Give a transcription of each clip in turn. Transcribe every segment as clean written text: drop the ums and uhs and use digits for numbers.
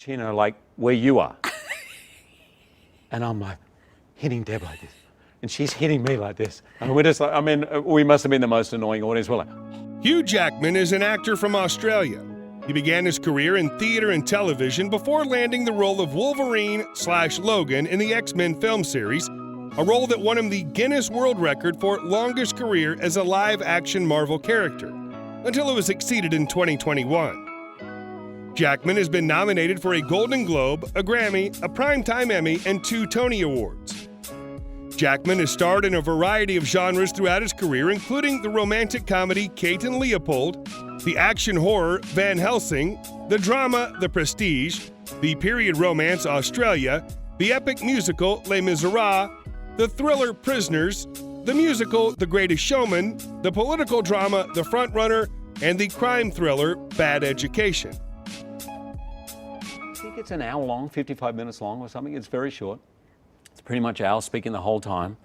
like where you are. And I'm like hitting Deb like this. And she's hitting me like this. And we're just like, I mean, we must have been the most annoying audience. We're like... Hugh Jackman is an actor from Australia. He began his career in theater and television before landing the role of Wolverine/Logan in the X-Men film series, a role that won him the Guinness World Record for longest career as a live-action Marvel character, until it was exceeded in 2021. Jackman has been nominated for a Golden Globe, a Grammy, a Primetime Emmy, and 2 Tony Awards. Jackman has starred in a variety of genres throughout his career, including the romantic comedy Kate and Leopold, the action horror Van Helsing, the drama The Prestige, the period romance Australia, the epic musical Les Miserables, the thriller Prisoners, the musical The Greatest Showman, the political drama The Frontrunner, and the crime thriller Bad Education. I think it's an hour long, 55 minutes long or something. It's very short. It's pretty much Al speaking the whole time.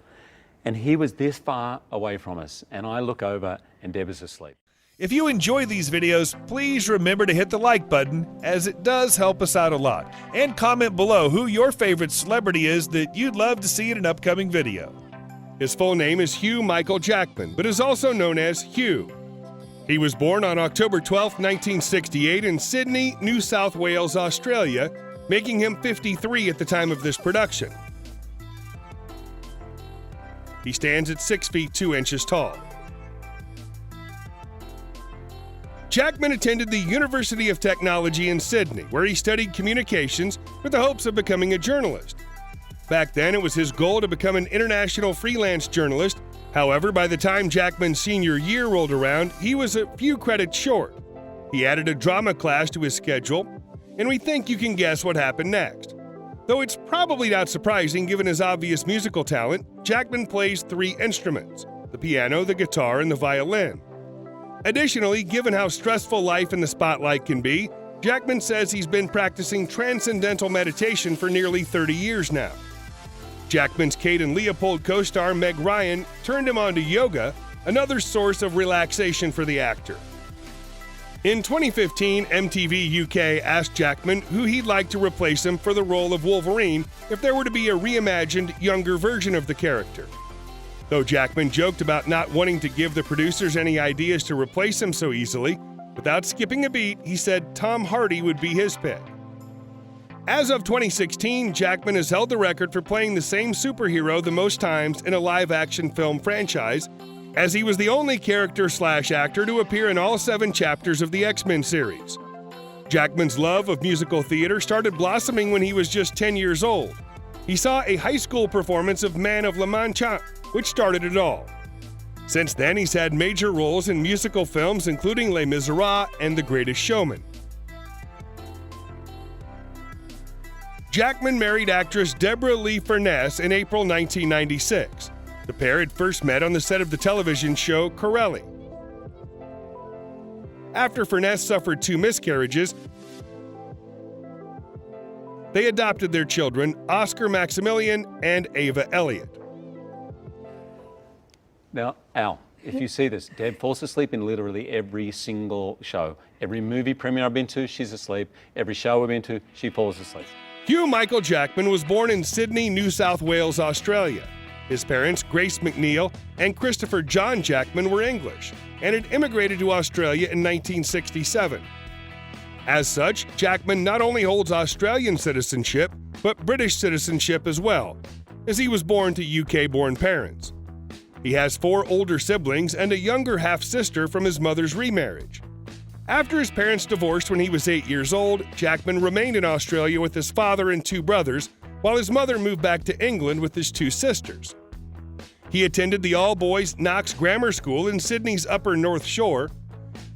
And he was this far away from us. And I look over and Deb is asleep. If you enjoy these videos, please remember to hit the like button, as it does help us out a lot. And comment below who your favorite celebrity is that you'd love to see in an upcoming video. His full name is Hugh Michael Jackman, but is also known as Hugh. He was born on October 12, 1968 in Sydney, New South Wales, Australia, making him 53 at the time of this production. He stands at 6 feet 2 inches tall. Jackman attended the University of Technology in Sydney, where he studied communications with the hopes of becoming a journalist. Back then, it was his goal to become an international freelance journalist. However, by the time Jackman's senior year rolled around, he was a few credits short. He added a drama class to his schedule, and we think you can guess what happened next. Though it's probably not surprising given his obvious musical talent, Jackman plays 3 instruments: the piano, the guitar, and the violin. Additionally, given how stressful life in the spotlight can be, Jackman says he's been practicing transcendental meditation for nearly 30 years now. Jackman's Kate and Leopold co-star Meg Ryan turned him on to yoga, another source of relaxation for the actor. In 2015, MTV UK asked Jackman who he'd like to replace him for the role of Wolverine if there were to be a reimagined, younger version of the character. Though Jackman joked about not wanting to give the producers any ideas to replace him so easily, without skipping a beat, he said Tom Hardy would be his pick. As of 2016, Jackman has held the record for playing the same superhero the most times in a live-action film franchise, as he was the only character/actor to appear in all 7 chapters of the X-Men series. Jackman's love of musical theater started blossoming when he was just 10 years old. He saw a high school performance of Man of La Mancha, which started it all. Since then, he's had major roles in musical films including Les Miserables and The Greatest Showman. Jackman married actress Deborah Lee Furness in April 1996. The pair had first met on the set of the television show Corelli. After Furness suffered 2 miscarriages, they adopted their children, Oscar Maximilian and Ava Elliott. Now, Al, if you see this, Deb falls asleep in literally every single show. Every movie premiere I've been to, she's asleep. Every show I've been to, she falls asleep. Hugh Michael Jackman was born in Sydney, New South Wales, Australia. His parents, Grace McNeil and Christopher John Jackman, were English and had immigrated to Australia in 1967. As such, Jackman not only holds Australian citizenship, but British citizenship as well, as he was born to UK-born parents. He has 4 older siblings and a younger half-sister from his mother's remarriage. After his parents divorced when he was 8 years old, Jackman remained in Australia with his father and 2 brothers, while his mother moved back to England with his 2 sisters. He attended the all-boys Knox Grammar School in Sydney's Upper North Shore.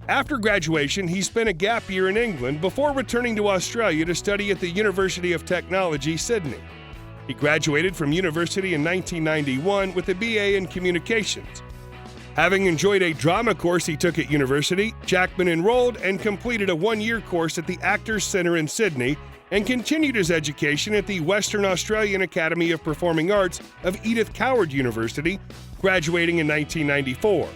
After graduation, he spent a gap year in England before returning to Australia to study at the University of Technology, Sydney. He graduated from university in 1991 with a BA in Communications. Having enjoyed a drama course he took at university, Jackman enrolled and completed a 1-year course at the Actors Centre in Sydney and continued his education at the Western Australian Academy of Performing Arts of Edith Coward University, graduating in 1994.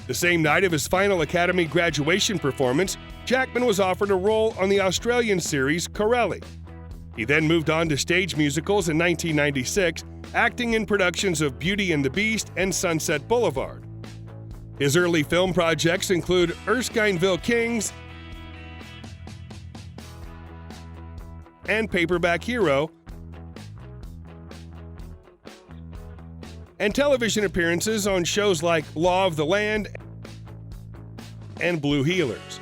The same night of his final Academy graduation performance, Jackman was offered a role on the Australian series Corelli. He then moved on to stage musicals in 1996, acting in productions of Beauty and the Beast and Sunset Boulevard. His early film projects include Erskineville Kings and Paperback Hero, and television appearances on shows like Law of the Land and Blue Heelers.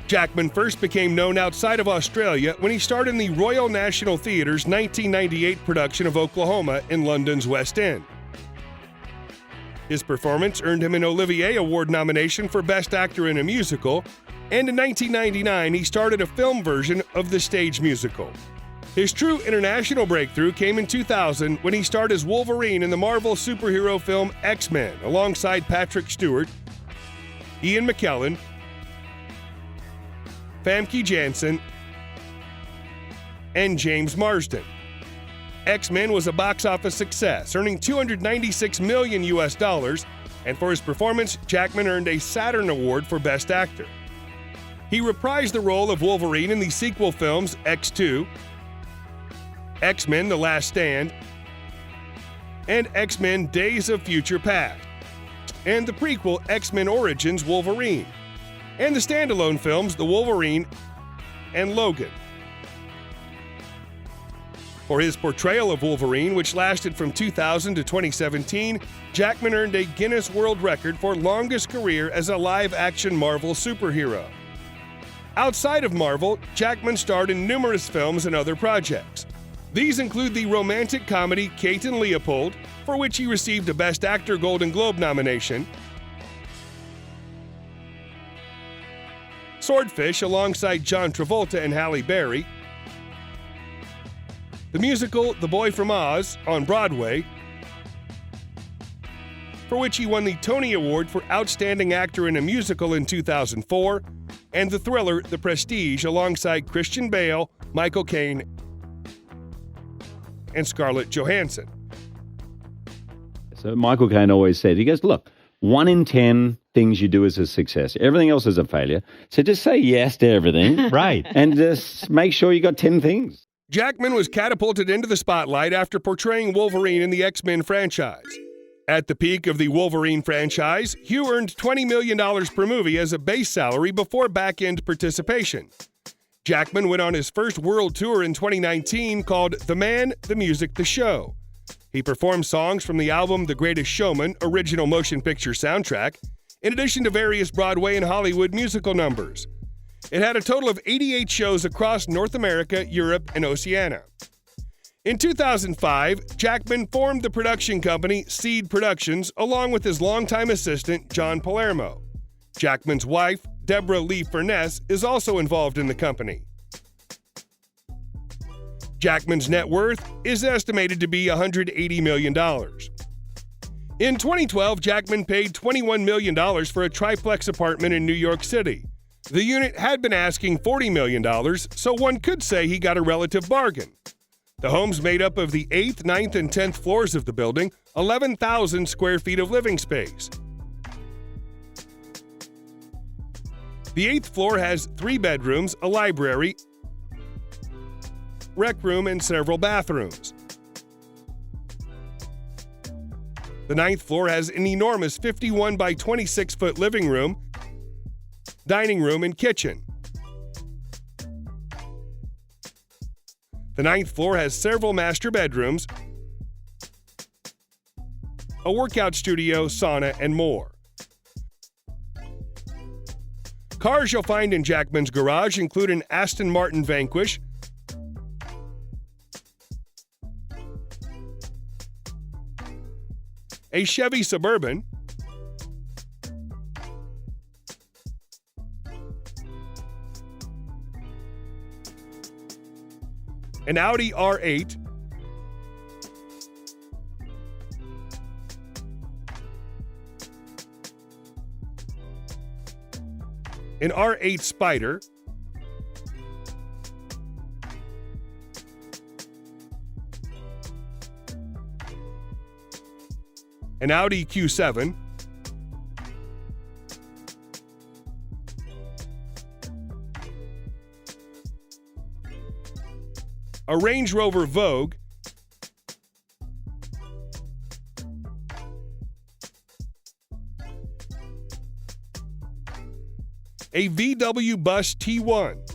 Jackman first became known outside of Australia when he starred in the Royal National Theatre's 1998 production of Oklahoma in London's West End. His performance earned him an Olivier Award nomination for Best Actor in a Musical, and in 1999 he starred a film version of the stage musical. His true international breakthrough came in 2000 when he starred as Wolverine in the Marvel superhero film X-Men alongside Patrick Stewart, Ian McKellen, Famke Janssen, and James Marsden. X-Men was a box office success, earning $296 million, and for his performance, Jackman earned a Saturn Award for Best Actor. He reprised the role of Wolverine in the sequel films X2, X-Men: The Last Stand, and X-Men: Days of Future Past, and the prequel X-Men Origins Wolverine, and the standalone films The Wolverine and Logan. For his portrayal of Wolverine, which lasted from 2000 to 2017, Jackman earned a Guinness World Record for longest career as a live-action Marvel superhero. Outside of Marvel, Jackman starred in numerous films and other projects. These include the romantic comedy Kate and Leopold, for which he received a Best Actor Golden Globe nomination, Swordfish alongside John Travolta and Halle Berry, the musical The Boy from Oz on Broadway, for which he won the Tony Award for Outstanding Actor in a Musical in 2004, and the thriller The Prestige alongside Christian Bale, Michael Caine, and Scarlett Johansson. So Michael Caine always said, he goes, look, 1 in 10 things you do is a success. Everything else is a failure. So just say yes to everything. Right. And just make sure you got 10 things. Jackman was catapulted into the spotlight after portraying Wolverine in the X-Men franchise. At the peak of the Wolverine franchise, Hugh earned $20 million per movie as a base salary before back-end participation. Jackman went on his first world tour in 2019 called The Man, the Music, the Show. He performed songs from the album The Greatest Showman original motion picture soundtrack, in addition to various Broadway and Hollywood musical numbers. It had a total of 88 shows across North America, Europe, and Oceania. In 2005, Jackman formed the production company Seed Productions along with his longtime assistant, John Palermo. Jackman's wife, Deborah Lee Furness, is also involved in the company. Jackman's net worth is estimated to be $180 million. In 2012, Jackman paid $21 million for a triplex apartment in New York City. The unit had been asking $40 million, so one could say he got a relative bargain. The home's made up of the 8th, 9th, and 10th floors of the building, 11,000 square feet of living space. The 8th floor has 3 bedrooms, a library, rec room, and several bathrooms. The 9th floor has an enormous 51 by 26 foot living room, dining room, and kitchen. The 9th floor has several master bedrooms, a workout studio, sauna, and more. Cars you'll find in Jackman's garage include an Aston Martin Vanquish, a Chevy Suburban, an Audi R8, an R8 Spider, an Audi Q7, a Range Rover Vogue, a VW Bus T1,